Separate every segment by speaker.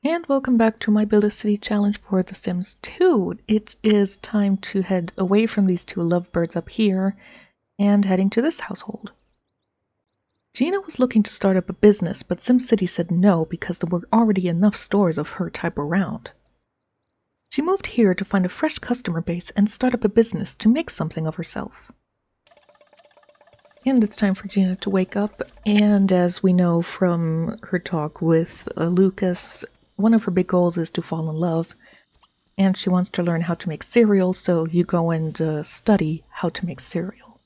Speaker 1: And welcome back to my Build a City challenge for The Sims 2. It is time to head away from these two lovebirds up here and heading to this household. Gina was looking to start up a business, but SimCity said no because there were already enough stores of her type around. She moved here to find a fresh customer base and start up a business to make something of herself. And it's time for Gina to wake up, and as we know from her talk with Lucas, one of her big goals is to fall in love, and she wants to learn how to make cereal, so you go and study how to make cereal.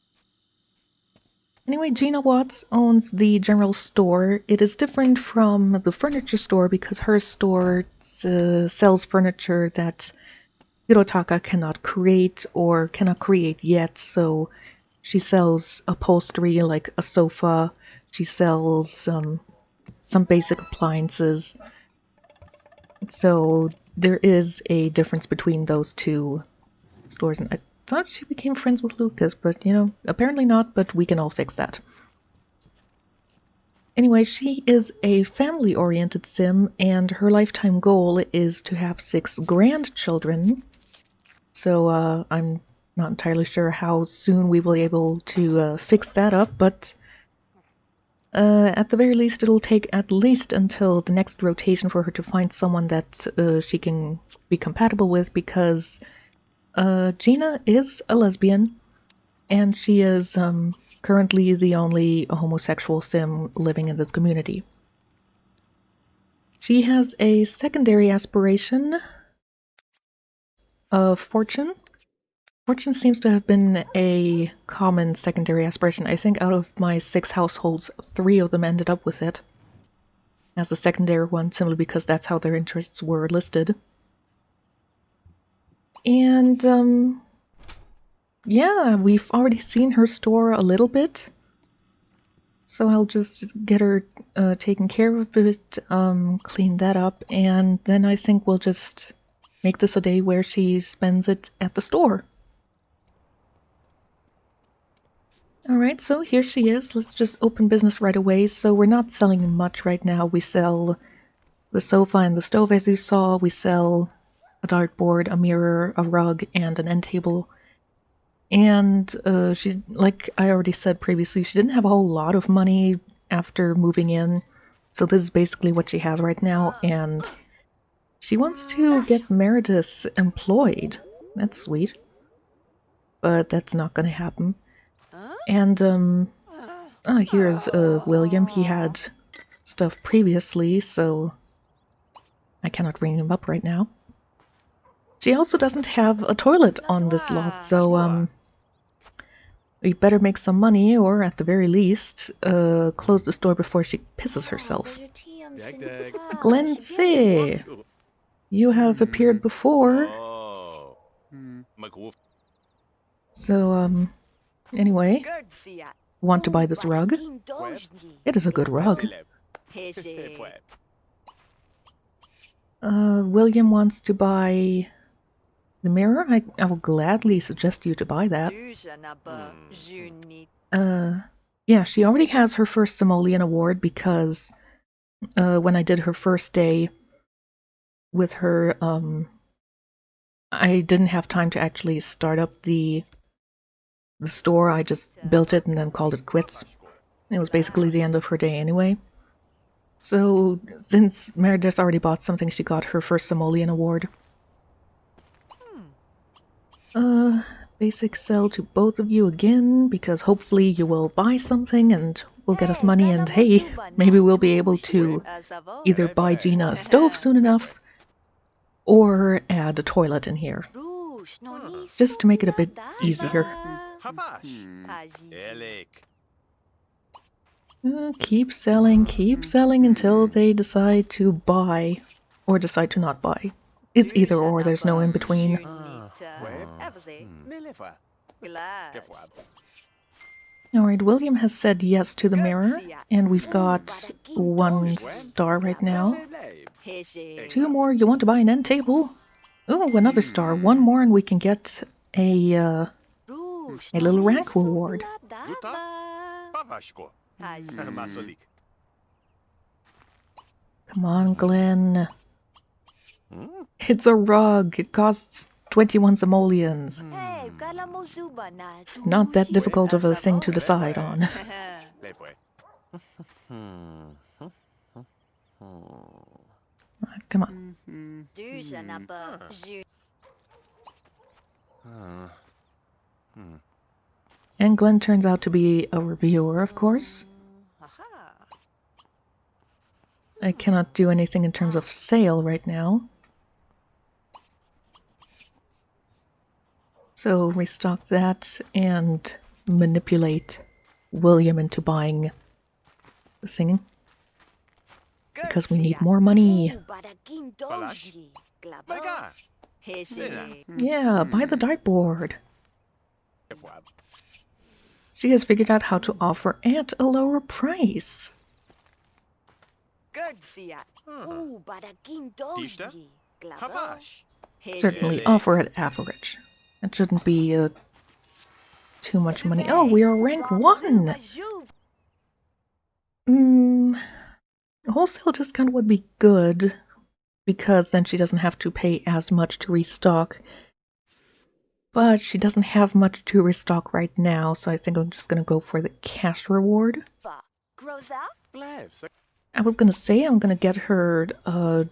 Speaker 1: Anyway, Gina Watts owns the general store. It is different from the furniture store because her store sells furniture that Hirotaka cannot create or cannot create yet, so she sells upholstery like a sofa. She sells some basic appliances. So there is a difference between those two stores. And I thought she became friends with Lucas, but apparently not, but we can all fix that. Anyway, she is a family-oriented sim, and her lifetime goal is to have 6 grandchildren. So I'm not entirely sure how soon we will be able to fix that up, but at the very least it'll take at least until the next rotation for her to find someone that she can be compatible with, because Gina is a lesbian, and she is currently the only homosexual sim living in this community. She has a secondary aspiration of fortune. Fortune seems to have been a common secondary aspiration. I think out of my 6 households, 3 of them ended up with it as a secondary one, simply because that's how their interests were listed. And, yeah, we've already seen her store a little bit, so I'll just get her taken care of it, clean that up, and then I think we'll just make this a day where she spends it at the store. Alright, so here she is. Let's just open business right away. So we're not selling much right now. We sell the sofa and the stove, as you saw. We sell a dartboard, a mirror, a rug, and an end table. And she, like I already said previously, she didn't have a whole lot of money after moving in. So this is basically what she has right now, and she wants to get Meredith employed. That's sweet. But that's not going to happen. And, here's William. He had stuff previously, so I cannot ring him up right now. She also doesn't have a toilet on this lot, so, we better make some money, or at the very least, close the store before she pisses herself. Glency! You have appeared before. So, anyway, want to buy this rug? It is a good rug. William wants to buy the mirror. I will gladly suggest you to buy that. Yeah, she already has her first simoleon award because when I did her first day with her, I didn't have time to actually start up the store. I just built it and then called it quits. It was basically the end of her day anyway. So, since Meredith already bought something, she got her first simoleon award. Basic sell to both of you again, because hopefully you will buy something and will get us money, and hey, maybe we'll be able to either buy Gina a stove soon enough, or add a toilet in here. Just to make it a bit easier. Keep selling until they decide to buy, or decide to not buy. It's either or, there's no in between. Alright, William has said yes to the mirror, and we've got 1 star right now. 2 more. You want to buy an end table? Ooh, another star. 1 more and we can get a little rank reward. Come on, Glenn. It's a rug. It costs 21 simoleons. It's not that difficult of a thing to decide on. Come on. And Glenn turns out to be a reviewer, of course. I cannot do anything in terms of sale right now. So restock that and manipulate William into buying the thing. Because we need more money. Yeah, buy the dartboard. She has figured out how to offer at a lower price. Certainly offer at average. That shouldn't be too much money. Oh, we are rank 1! Wholesale discount would be good, because then she doesn't have to pay as much to restock. But she doesn't have much to restock right now, so I think I'm just gonna go for the cash reward. I was gonna say I'm gonna get her a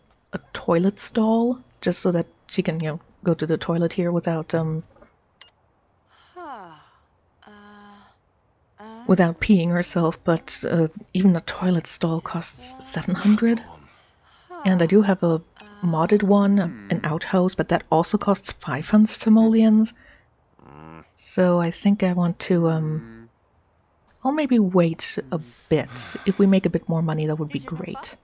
Speaker 1: toilet stall, just so that she can, you know, go to the toilet here without without peeing herself, but even a toilet stall costs 700. And I do have a modded one, an outhouse, but that also costs 500 simoleons. So I think I want to, I'll maybe wait a bit. If we make a bit more money, that would be great.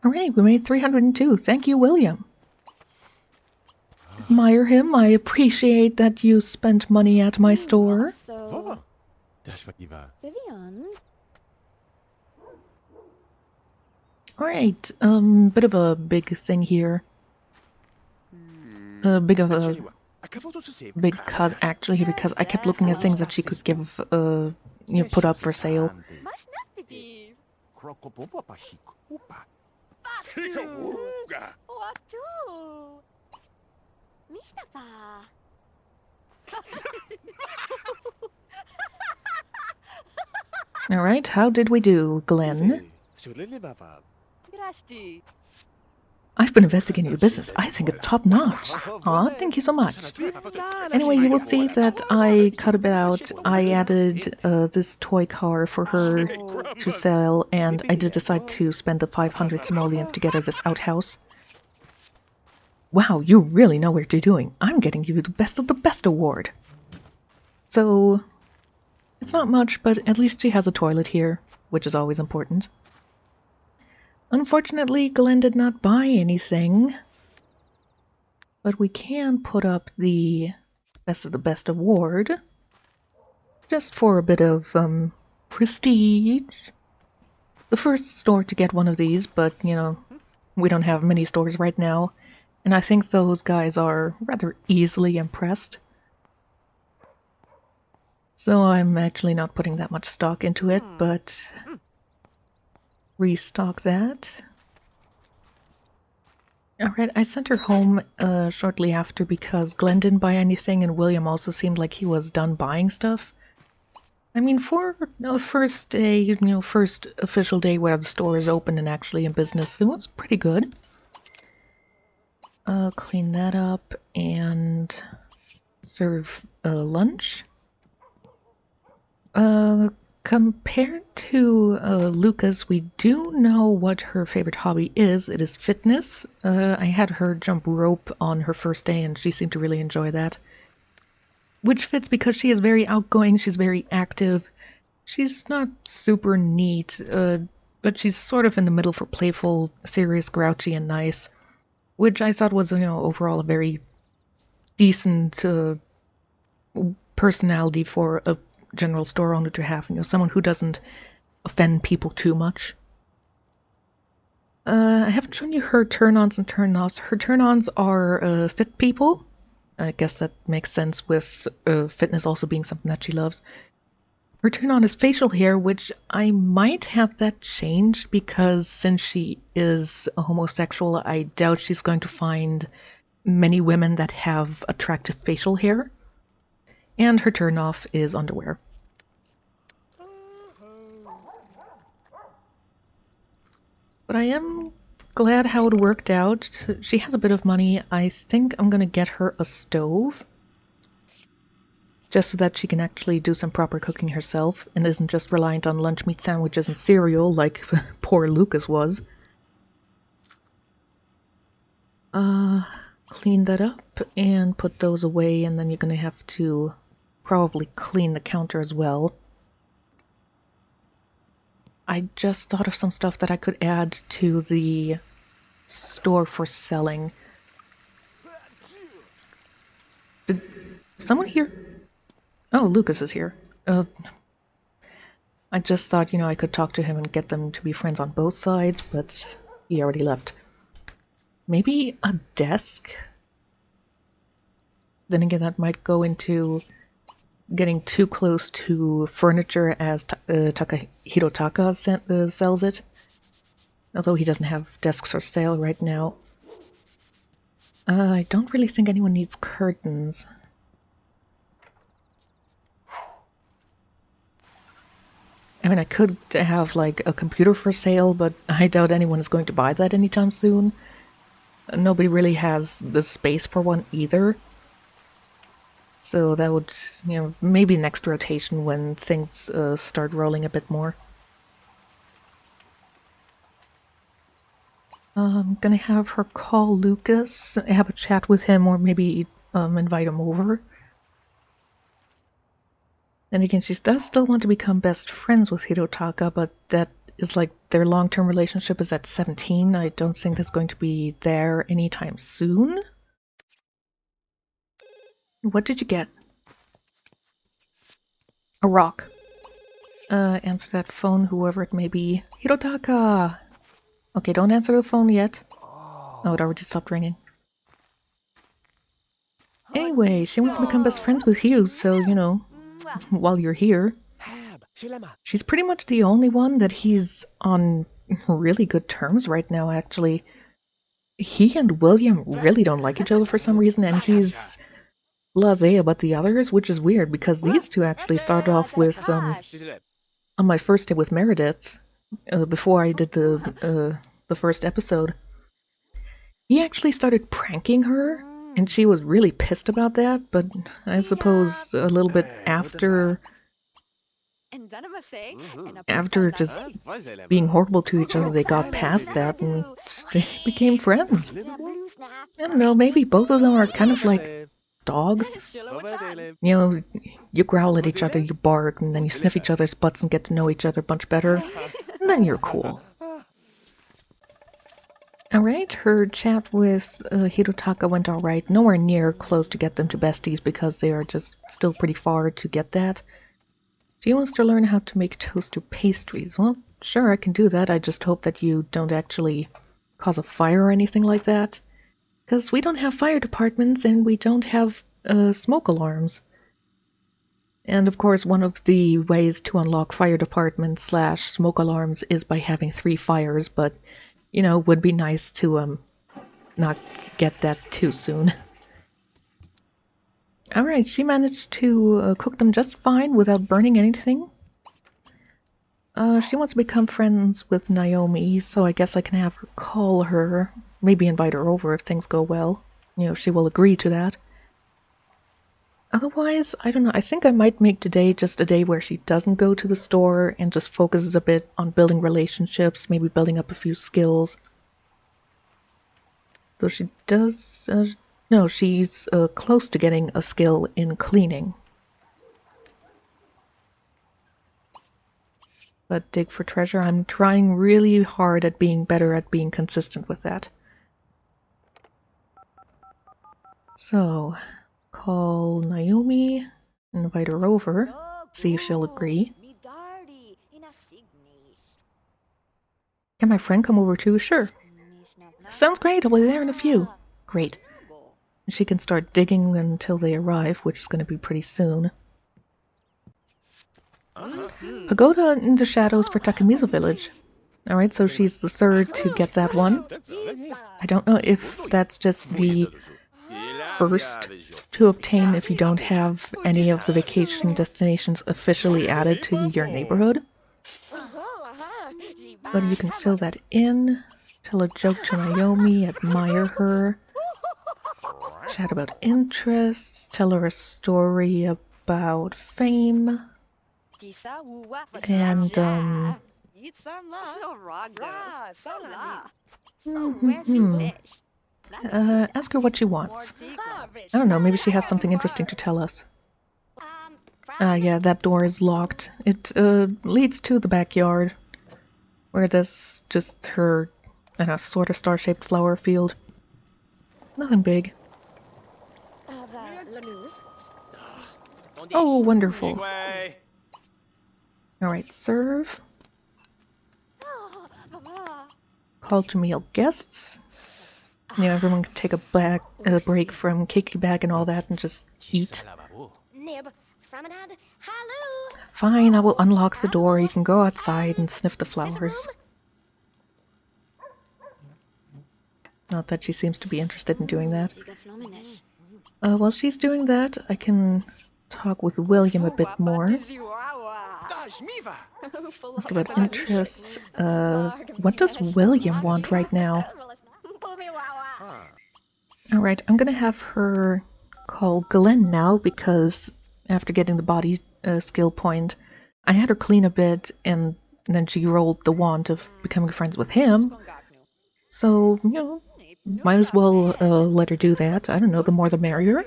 Speaker 1: Alright, we made 302. Thank you, William. Admire him. I appreciate that you spent money at my store. Alright, bit of a big thing here. Big cut, actually, because I kept looking at things that she could give, you know, put up for sale. Alright, how did we do, Glenn? I've been investigating your business. I think it's top-notch. Aw, thank you so much. Anyway, you will see that I cut a bit out. I added this toy car for her to sell, and I did decide to spend the 500 simoleons to get her this outhouse. Wow, you really know what you're doing. I'm getting you the best of the best award. So, it's not much, but at least she has a toilet here, which is always important. Unfortunately, Glenn did not buy anything, but we can put up the best of the best award, just for a bit of prestige. The first store to get one of these, but, you know, we don't have many stores right now, and I think those guys are rather easily impressed. So I'm actually not putting that much stock into it, but restock that. Alright, I sent her home shortly after because Glenn didn't buy anything and William also seemed like he was done buying stuff. I mean, for the first day, you know, first official day where the store is open and actually in business, it was pretty good. Clean that up and serve lunch. Compared to Lucas, we do know what her favorite hobby is. It is fitness. I had her jump rope on her first day and she seemed to really enjoy that. Which fits because she is very outgoing, she's very active. She's not super neat, but she's sort of in the middle for playful, serious, grouchy, and nice. Which I thought was, you know, overall a very decent personality for a general store owner to have, you know, someone who doesn't offend people too much. I haven't shown you her turn-ons and turn-offs. Her turn-ons are fit people. I guess that makes sense with fitness also being something that she loves. Her turn on is facial hair, which I might have that changed because since she is a homosexual, I doubt she's going to find many women that have attractive facial hair. And her turn off is underwear. But I am glad how it worked out. She has a bit of money. I think I'm gonna get her a stove. Just so that she can actually do some proper cooking herself and isn't just reliant on lunch meat sandwiches and cereal like poor Lucas was. Clean that up and put those away, and then you're gonna have to probably clean the counter as well. I just thought of some stuff that I could add to the store for selling. Did someone here? Oh, Lucas is here. I just thought, I could talk to him and get them to be friends on both sides, but he already left. Maybe a desk? Then again, that might go into getting too close to furniture as Hirotaka sells it. Although he doesn't have desks for sale right now. I don't really think anyone needs curtains. I mean, I could have, like, a computer for sale, but I doubt anyone is going to buy that anytime soon. Nobody really has the space for one either. So that would, maybe next rotation when things start rolling a bit more. I'm gonna have her call Lucas, have a chat with him, or maybe invite him over. Then again, she does still want to become best friends with Hirotaka, but that is like their long-term relationship is at 17. I don't think that's going to be there anytime soon. What did you get? A rock. Answer that phone, whoever it may be. Hirotaka! Okay, don't answer the phone yet. Oh, it already stopped ringing. Anyway, she wants to become best friends with you, so, while you're here. She's pretty much the only one that he's on really good terms right now, actually. He and William really don't like each other for some reason, and he's blasé about the others, which is weird, because these two actually started off with, on my first day with Meredith, before I did the first episode. He actually started pranking her, and she was really pissed about that, but I suppose a little bit after just being horrible to each other, they got past that and they became friends. I don't know, maybe both of them are kind of like dogs. You growl at each other, you bark, and then you sniff each other's butts and get to know each other a bunch better, and then you're cool. Alright, her chat with Hirotaka went alright. Nowhere near close to get them to besties because they are just still pretty far to get that. She wants to learn how to make toaster pastries. Well, sure, I can do that. I just hope that you don't actually cause a fire or anything like that. Because we don't have fire departments and we don't have smoke alarms. And of course, one of the ways to unlock fire departments / smoke alarms is by having 3 fires, but would be nice to not get that too soon. Alright, she managed to cook them just fine without burning anything. She wants to become friends with Naomi, so I guess I can have her call her. Maybe invite her over if things go well. If she will agree to that. Otherwise, I don't know, I think I might make today just a day where she doesn't go to the store and just focuses a bit on building relationships, maybe building up a few skills. So she does, no, she's close to getting a skill in cleaning. But dig for treasure, I'm trying really hard at being better at being consistent with that. So, call Naomi, invite her over, see if she'll agree. Can my friend come over too? Sure. Sounds great, I'll be there in a few. Great. She can start digging until they arrive, which is going to be pretty soon. Pagoda in the shadows for Takamizo village. Alright, so she's the third to get that one. I don't know if that's just the first to obtain if you don't have any of the vacation destinations officially added to your neighborhood. But you can fill that in, tell a joke to Naomi, admire her, chat about interests, tell her a story about fame, and ask her what she wants. I don't know, maybe she has something interesting to tell us. Yeah, that door is locked. It leads to the backyard, where there's just her, I don't know, sort of star-shaped flower field. Nothing big. Oh, wonderful. Alright, serve. Call to meal guests. You know, everyone can take a break from cakey bag and all that and just eat. Fine, I will unlock the door. You can go outside and sniff the flowers. Not that she seems to be interested in doing that. While she's doing that, I can talk with William a bit more. Ask about interests. What does William want right now? Alright, I'm gonna have her call Glenn now, because after getting the body skill point, I had her clean a bit, and then she rolled the wand of becoming friends with him. So, you know, might as well let her do that. I don't know, the more the merrier.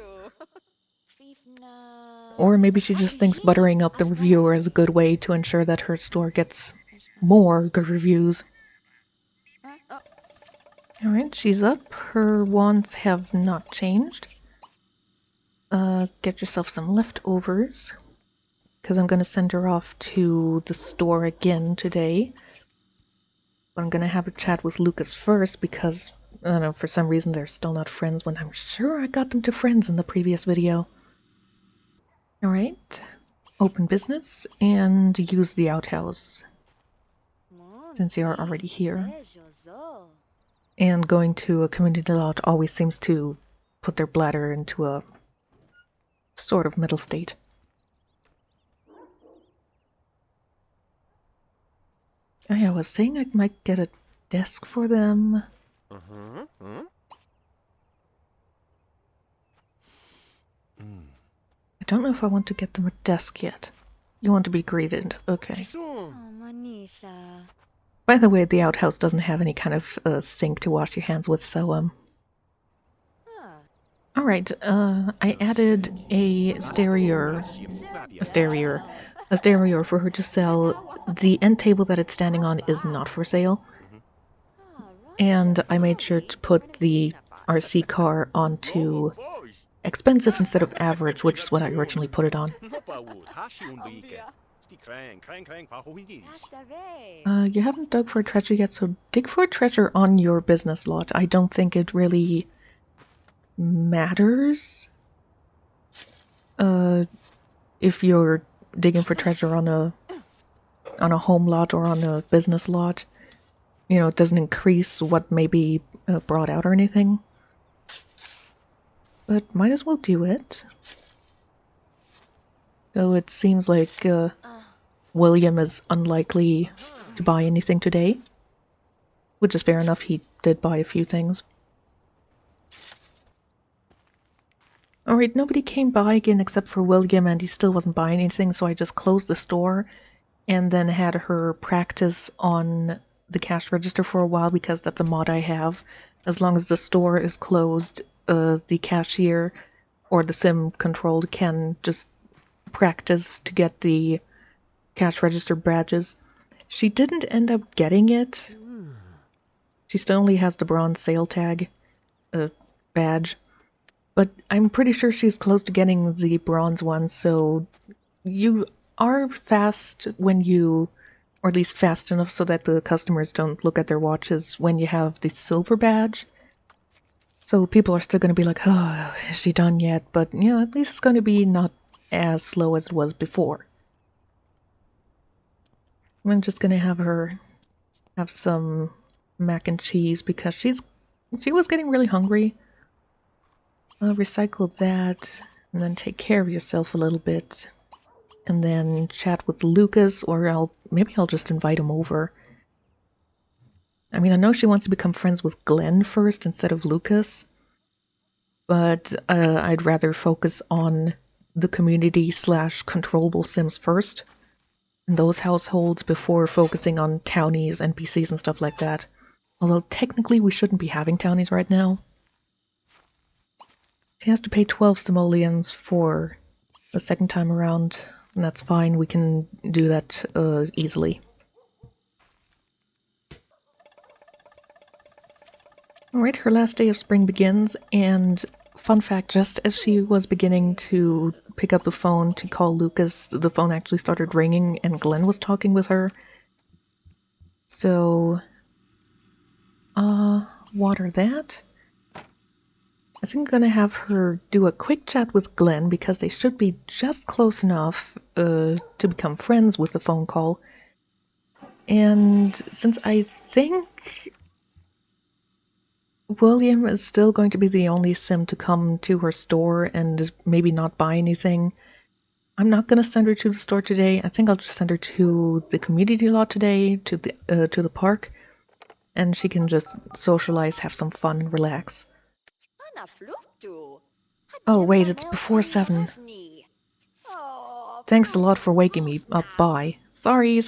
Speaker 1: Or maybe she just thinks buttering up the reviewer is a good way to ensure that her store gets more good reviews. Alright, she's up. Her wants have not changed. Get yourself some leftovers, because I'm going to send her off to the store again today. But I'm going to have a chat with Lucas first, because, I don't know, for some reason they're still not friends when I'm sure I got them to friends in the previous video. Alright, open business and use the outhouse, since you're already here. And going to a community lot always seems to put their bladder into a sort of middle state. Oh yeah, I was saying I might get a desk for them. I don't know if I want to get them a desk yet. You want to be greeted, okay. By the way, the outhouse doesn't have any kind of sink to wash your hands with, so Alright, I added a stereo for her to sell. The end table that it's standing on is not for sale. And I made sure to put the RC car onto expensive instead of average, which is what I originally put it on. You haven't dug for a treasure yet, so dig for a treasure on your business lot. I don't think it really matters if you're digging for treasure on a home lot or on a business lot. You know, it doesn't increase what may be brought out or anything. But might as well do it. Though it seems like William is unlikely to buy anything today. Which is fair enough, he did buy a few things. Alright, nobody came by again except for William, and he still wasn't buying anything, so I just closed the store and then had her practice on the cash register for a while, because that's a mod I have. As long as the store is closed, the cashier or the sim controlled can just practice to get the cash register badges. She didn't end up getting it. She still only has the bronze sale tag badge. But I'm pretty sure she's close to getting the bronze one, so you are fast when you, or at least fast enough so that the customers don't look at their watches when you have the silver badge. So people are still going to be like, oh, is she done yet? But, you know, at least it's going to be not as slow as it was before. I'm just gonna have her have some mac and cheese because she was getting really hungry. Recycle that, and then take care of yourself a little bit. And then chat with Lucas, or maybe I'll just invite him over. I mean, I know she wants to become friends with Glenn first instead of Lucas, but I'd rather focus on the community / controllable Sims first, in those households, before focusing on townies, NPCs, and stuff like that. Although technically we shouldn't be having townies right now. She has to pay 12 simoleons for the second time around, and that's fine, we can do that easily. Alright, her last day of spring begins, and fun fact, just as she was beginning to pick up the phone to call Lucas, the phone actually started ringing and Glenn was talking with her. So, water that. I think I'm gonna have her do a quick chat with Glenn because they should be just close enough to become friends with the phone call. And since I think William is still going to be the only sim to come to her store and maybe not buy anything, I'm not going to send her to the store today. I think I'll just send her to the community lot today, to the park, and she can just socialize, have some fun, and relax. Oh wait, it's before 7. Thanks a lot for waking me up. Bye. Sorry.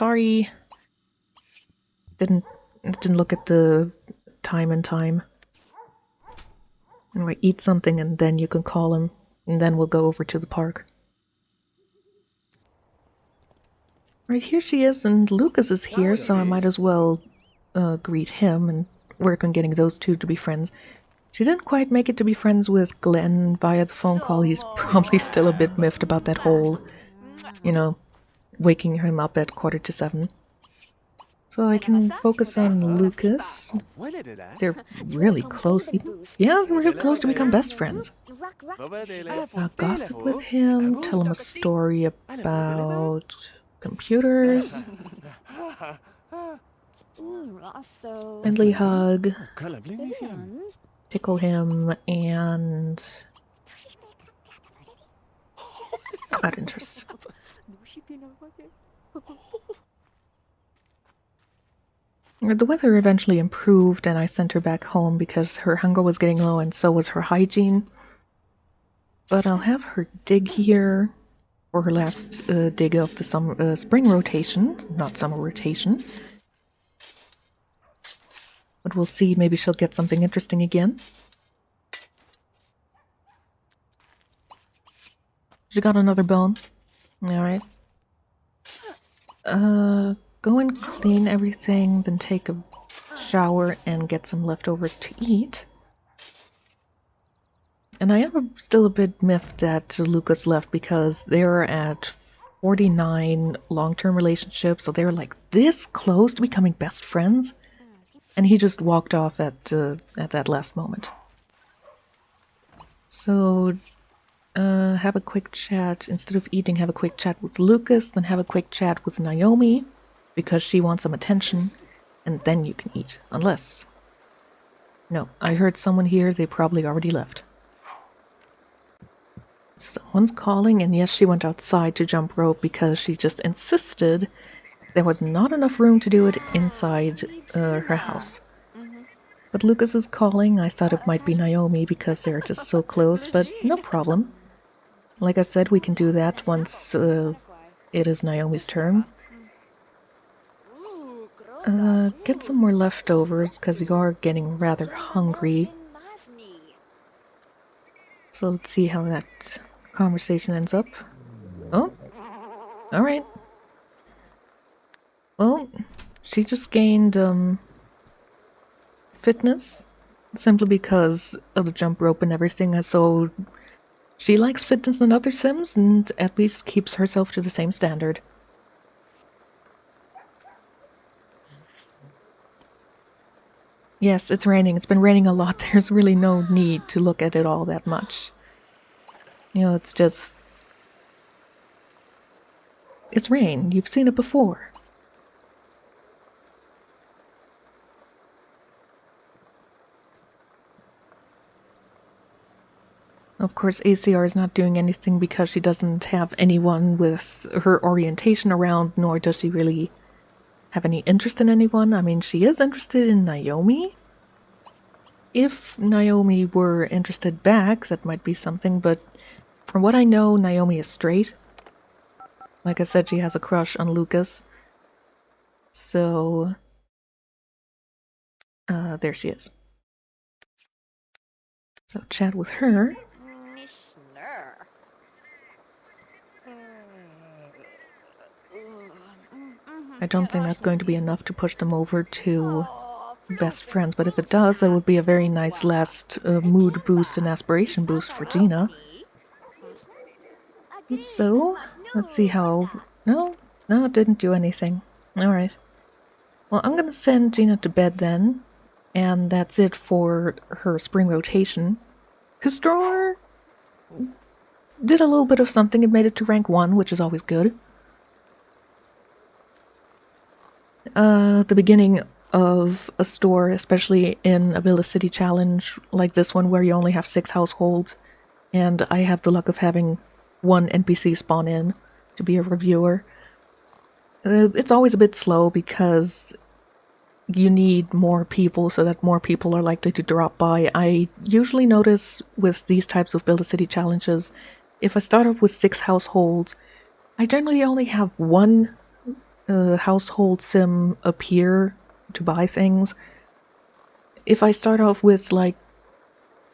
Speaker 1: Didn't look at the time in time. Anyway, eat something and then you can call him, and then we'll go over to the park. Right, here she is, and Lucas is here, so I might as well greet him and work on getting those two to be friends. She didn't quite make it to be friends with Glenn via the phone call. He's probably still a bit miffed about that whole, waking him up at 6:45. So I can focus on Lucas. They're really close. Yeah, they're real close to become best friends. I'll gossip with him, tell him a story about computers. Friendly hug. Tickle him, and about interests. The weather eventually improved, and I sent her back home because her hunger was getting low and so was her hygiene. But I'll have her dig here for her last dig of the spring rotation, not summer rotation. But we'll see, maybe she'll get something interesting again. She got another bone. Alright. Go and clean everything, then take a shower and get some leftovers to eat. And I am still a bit miffed that Lucas left because they're at 49 long-term relationships, so they're like this close to becoming best friends. And he just walked off at that last moment. So, have a quick chat. Instead of eating, have a quick chat with Lucas, then have a quick chat with Naomi, because she wants some attention, and then you can eat. Unless... No, I heard someone here, they probably already left. Someone's calling, and yes, she went outside to jump rope because she just insisted there was not enough room to do it inside her house. But Lucas is calling. I thought it might be Naomi because they're just so close, but no problem. Like I said, we can do that once it is Naomi's turn. Get some more leftovers because you are getting rather hungry. So let's see how that conversation ends up. Oh, alright. Well, she just gained fitness simply because of the jump rope and everything, so she likes fitness in other sims and at least keeps herself to the same standard. Yes, it's raining. It's been raining a lot. There's really no need to look at it all that much. It's just... It's rain. You've seen it before. Of course, ACR is not doing anything because she doesn't have anyone with her orientation around, nor does she really have any interest in anyone. I mean, she is interested in Naomi. If Naomi were interested back, that might be something, but from what I know, Naomi is straight. Like I said, she has a crush on Lucas. So, there she is. So, chat with her. I don't think that's going to be enough to push them over to best friends, but if it does, that would be a very nice last mood boost and aspiration boost for Gina. So, let's see how... No, it didn't do anything. Alright. Well, I'm gonna send Gina to bed then, and that's it for her spring rotation. Kustor did a little bit of something. It made it to rank 1, which is always good. The beginning of a store, especially in a Villa City challenge like this one where you only have 6 households, and I have the luck of having 1 NPC spawn in to be a reviewer. It's always a bit slow because you need more people so that more people are likely to drop by. I usually notice with these types of Build a City challenges, if I start off with 6 households, I generally only have 1 household sim appear to buy things. If I start off with like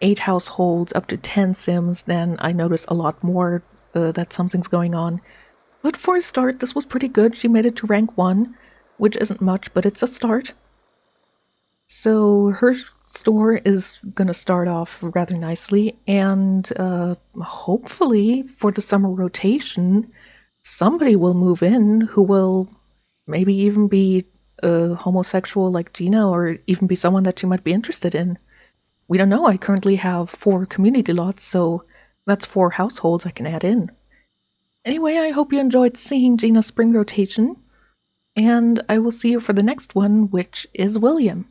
Speaker 1: 8 households up to 10 sims, then I notice a lot more that something's going on. But for a start, this was pretty good. She made it to rank 1, which isn't much, but it's a start. So her store is going to start off rather nicely, and hopefully for the summer rotation, somebody will move in who will maybe even be a homosexual like Gina, or even be someone that she might be interested in. We don't know. I currently have 4 community lots, so that's 4 households I can add in. Anyway, I hope you enjoyed seeing Gina's spring rotation, and I will see you for the next one, which is William.